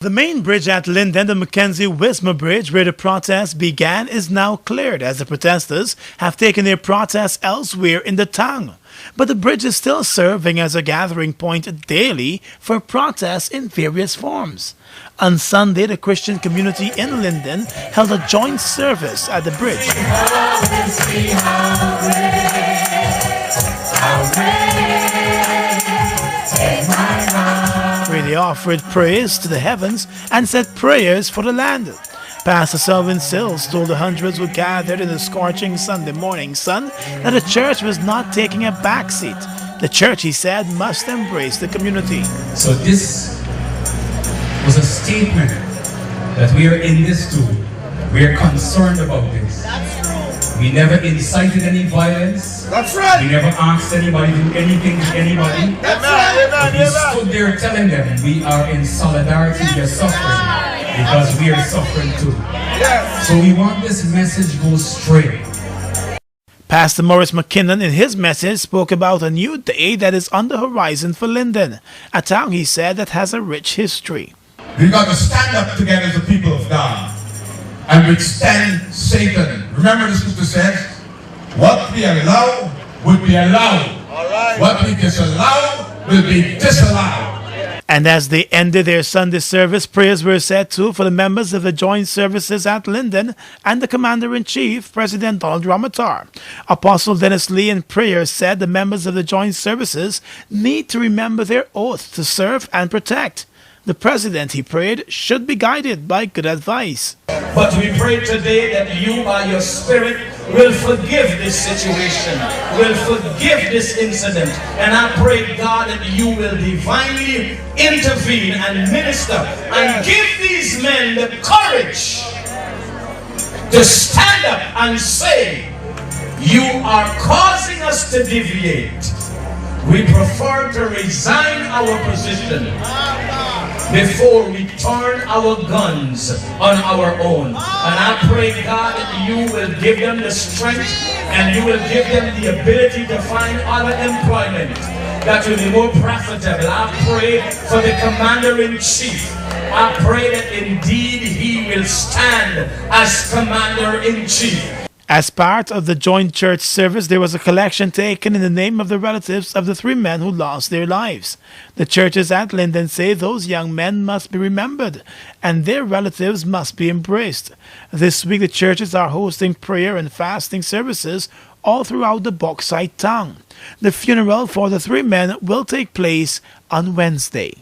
The main bridge at Linden, the Mackenzie-Wismer Bridge, where the protest began, is now cleared as the protesters have taken their protests elsewhere in the town. But the bridge is still serving as a gathering point daily for protests in various forms. On Sunday, the Christian community in Linden held a joint service at the bridge, where they offered praise to the heavens and said prayers for the land. Pastor Selwyn Sills told the hundreds who gathered in the scorching Sunday morning sun that the church was not taking a backseat. The church, he said, must embrace the community. So this was a statement that we are in this too. We are concerned about this. We never incited any violence. That's right. We never asked anybody to do anything to anybody. That's right. But we stood there telling them we are in solidarity with their suffering because we are suffering too. Yes. So we want this message to go straight. Pastor Maurice McKinnon, in his message, spoke about a new day that is on the horizon for Linden, a town, he said, that has a rich history. We've got to stand up together as the people of God and withstand Satan. Remember the scripture says, what we allow will be allowed. What we disallow will be disallowed. And as they ended their Sunday service, prayers were said too for the members of the joint services at Linden and the Commander-in-Chief, President Donald Ramatar. Apostle Dennis Lee in prayer said the members of the joint services need to remember their oath to serve and protect. The President, he prayed, should be guided by good advice. But we pray today that you, by your Spirit, will forgive this situation, will forgive this incident. And I pray, God, that you will divinely intervene and minister and give these men the courage to stand up and say, you are causing us to deviate. We prefer to resign our position before we turn our guns on our own. And I pray, God, that you will give them the strength and you will give them the ability to find other employment that will be more profitable. I pray for the Commander-in-Chief. I pray that indeed he will stand as Commander-in-Chief. As part of the joint church service, there was a collection taken in the name of the relatives of the three men who lost their lives. The churches at Linden say those young men must be remembered and their relatives must be embraced. This week, the churches are hosting prayer and fasting services all throughout the bauxite town. The funeral for the three men will take place on Wednesday.